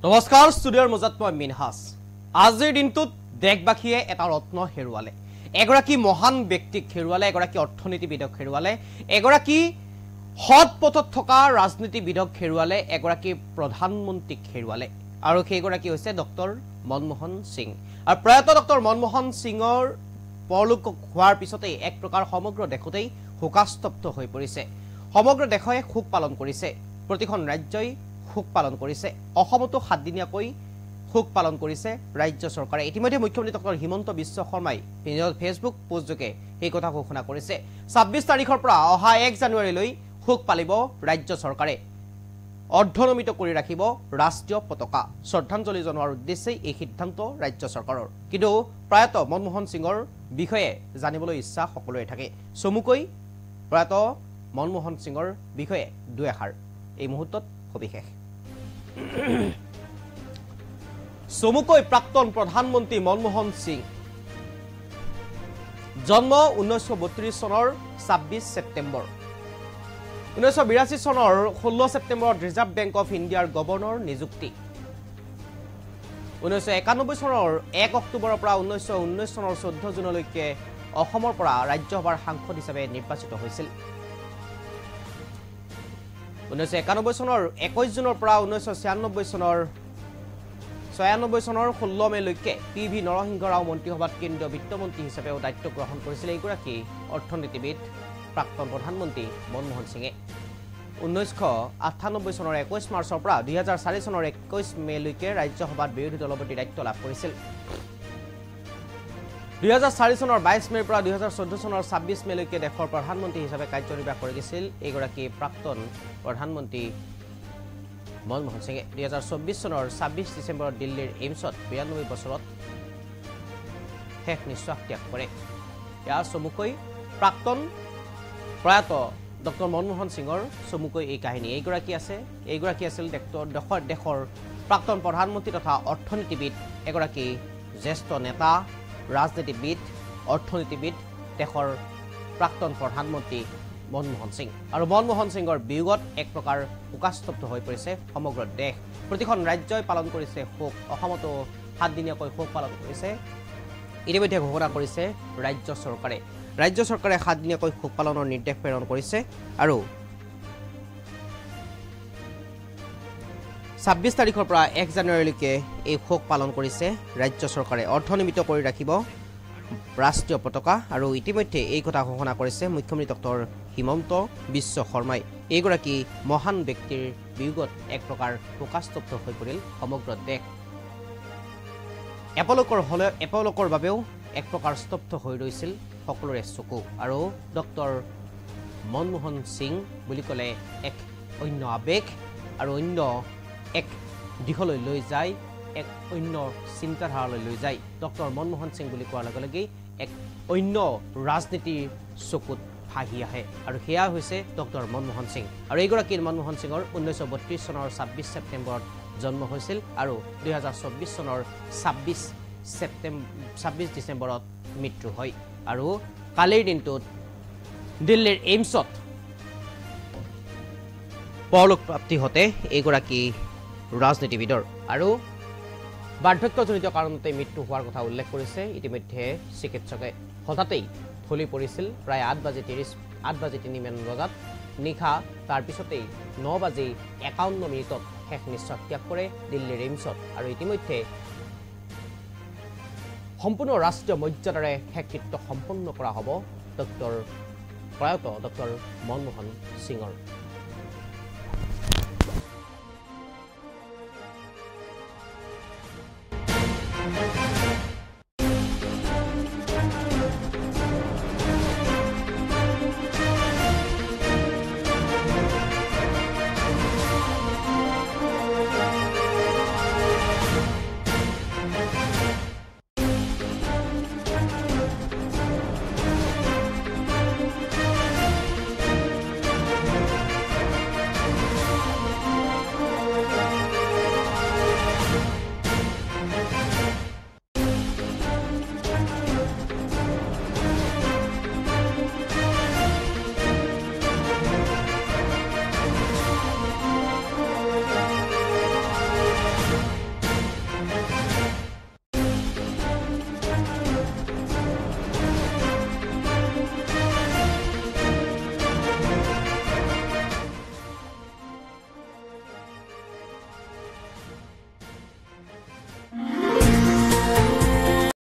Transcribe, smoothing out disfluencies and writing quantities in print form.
নমস্কাৰ ষ্টুডিঅ'ৰ মজাত মই মিনহাস আজিৰ দিনটোত দেশবাসীয়ে এটা ৰত্ন হেৰুৱালে এগৰাকী মহান ব্যক্তিক হেৰুৱালে এগৰাকী অৰ্থনীতিবিদক হেৰুৱালে এগৰাকী হট পথত থকা ৰাজনীতিবিদক হেৰুৱালে এগৰাকী প্ৰধানমন্ত্ৰীক হেৰুৱালে আৰু সেইগৰাকী হৈছে ডক্টৰ মনমোহন সিং আৰু প্ৰয়াত ডক্টৰ মনমোহন সিঙৰ পৰলোক হোৱাৰ পিছতে এক প্ৰকাৰ সমগ্ৰ দেশতেই শোকাস্তব্ধ হৈ পৰিছে সমগ্ৰ দেশে শোক পালন কৰিছে প্ৰতিখন ৰাজ্যই শোক পালন কৰিছে অসমতো 7 দিনীয়াকৈ শোক পালন কৰিছে ৰাজ্য চৰকাৰে ইতিমধ্যে মুখ্যমন্ত্ৰী ডক্টৰ হিমন্ত বিশ্ব শৰ্মাই নিজৰ ফেচবুক পোষ্টযোগে এই কথা ঘোষণা কৰিছে 26 তাৰিখৰ পৰা অহা 1 জানুৱাৰীলৈ শোক পালিব ৰাজ্য চৰকাৰে অৰ্ধনমিত কৰি ৰাখিব ৰাষ্ট্ৰীয় পতাকা শ্ৰদ্ধাঞ্জলি জনোৱাৰ উদ্দেশ্যে এই সিদ্ধান্ত ৰাজ্য চৰকাৰৰ কিন্তু প্ৰয়াত মনমোহন সিঙৰ বিষয়ে জানিবলৈ ইচ্ছা সকলোৰে থাকে চমুকৈ প্ৰয়াত মনমোহন সিঙৰ বিষয়ে দুই এষাৰ এই মুহূৰ্তত সবিশেষ চমুকৈ প্ৰাক্তন প্ৰধানমন্ত্ৰী মনমোহন সিং জন্ম 1932 চনৰ 26 ছেপ্টেম্বৰ 1982 চনৰ 16 ছেপ্টেম্বৰত ৰিজাৰ্ভ বেংক অফ ইণ্ডিয়াৰ গভৰ্ণৰ নিযুক্তি 1991 চনৰ 1 অক্টোবৰৰ পৰা 1919 চনৰ 14 জুনলৈকে অসমৰ পৰা ৰাজ্যসভাৰ সাংসদ হিচাপে নিৰ্বাচিত হৈছিল 1991 চনৰ 21 জুনৰ পৰা 1996 চনৰ 16 মেলৈকে পিভি নৰসিংহ ৰাও মন্ত্ৰীসভাত কেন্দ্ৰীয় বিত্তমন্ত্ৰী হিচাপেও দায়িত্ব গ্ৰহণ কৰিছিল এইগৰাকী অৰ্থনীতিবিদ প্ৰাক্তন প্ৰধানমন্ত্ৰী মনমোহন সিঙে 1998 চনৰ 21 মাৰ্চৰ পৰা 2004 চনৰ 21 মেলৈকে ৰাজ্যসভাত বিৰোধী দলপতি দায়িত্ব লাভ কৰিছিল 2004 চনৰ 22 মেৰ পৰা 2014 চনৰ 26 মেলৈকে দেশৰ প্ৰধানমন্ত্ৰী হিচাপে কাৰ্যনিৰ্বাহ কৰিছিল এইগৰাকী প্ৰাক্তন প্ৰধানমন্ত্ৰী মনমোহন সিঙে 2024 চনৰ 26 ডিচেম্বৰত দিল্লীৰ এইমছত 92 বছৰত শেষ নিশ্বাস ত্যাগ কৰে ইয়াৰ চমুকৈ প্ৰাক্তন প্ৰয়াত ডক্টৰ মনমোহন সিঙৰ চমুকৈ এই কাহিনী এইগৰাকী আছিল দেশৰ প্ৰাক্তন প্ৰধানমন্ত্ৰী তথা অৰ্থনীতিবিদ এগৰাকী জ্যেষ্ঠ নেতা ৰাজনীতিবিদ অৰ্থনীতিবিদ দেশৰ প্ৰাক্তন প্ৰধানমন্ত্ৰী মনমোহন সিং আৰু মনমোহন সিঙৰ বিয়োগত এক প্ৰকাৰ শোকাস্তব্ধ হৈ পৰিছে সমগ্ৰ দেশ প্ৰতিখন ৰাজ্যই পালন কৰিছে শোক অসমতো 7 দিনীয়াকৈ শোক পালন কৰিছে ইতিমধ্যে ঘোষণা কৰিছে ৰাজ্য চৰকাৰে 7 দিনীয়াকৈ শোক পালনৰ নিৰ্দেশ প্ৰেৰণ কৰিছে আৰু 26 তাৰিখৰ পৰা 1 জানুৱাৰীলৈকে এই শোক পালন কৰিছে ৰাজ্য চৰকাৰে অৰ্ধনিমিত কৰি ৰাখিব ৰাষ্ট্ৰীয় পতাকা আৰু ইতিমধ্যে এই কথা ঘোষণা কৰিছে মুখ্যমন্ত্ৰী ডক্টৰ হিমন্ত বিশ্ব শৰ্মাই এইগৰাকী মহান ব্যক্তিৰ বিয়োগত এক প্ৰকাৰ শোকাস্তব্ধ হৈ পৰিল সমগ্ৰ দেশ এপলোকৰ বাবেও এক প্ৰকাৰ স্তব্ধ হৈ ৰৈছিল সকলোৰে চকু আৰু ডক্টৰ মনমোহন সিং বুলি ক'লে এক অন্য আবেগ আৰু অন্য এক দিশলৈ লৈ যায় এক অন্য চিন্তাধাৰালৈ লৈ যায় ডক্টৰ মনমোহন সিং বুলি কোৱাৰ লগে লগে এক অন্য ৰাজনীতিৰ চকুত ভাহি আহে আৰু সেয়া হৈছে ডক্টৰ মনমোহন সিং আৰু এইগৰাকী মনমোহন সিঙৰ 1932 চনৰ 26 ছেপ্টেম্বৰত জন্ম হৈছিল আৰু 2024 চনৰ 26 ডিচেম্বৰত মৃত্যু হয় আৰু কালিৰ দিনটোত দিল্লীৰ এইমছত পৰলোক প্ৰাপ্তি হতে এইগৰাকী ৰাজনীতিবিদৰ আৰু বাৰ্ধক্যজনিত কাৰণতে মৃত্যু হোৱাৰ কথা উল্লেখ কৰিছে ইতিমধ্যে চিকিৎসকে হঠাতেই ঢলি পৰিছিল প্ৰায় 8:30 বজাত নিশা তাৰ পিছতেই 9:51 মিনিটত শেষ নিশ্বাস ত্যাগ কৰে দিল্লীৰ এইমছত আৰু ইতিমধ্যে সম্পূৰ্ণ ৰাষ্ট্ৰীয় মৰ্যাদাৰে শেষকৃত্য সম্পন্ন কৰা হ'ব প্ৰয়াত ডক্টৰ মনমোহন সিঙৰ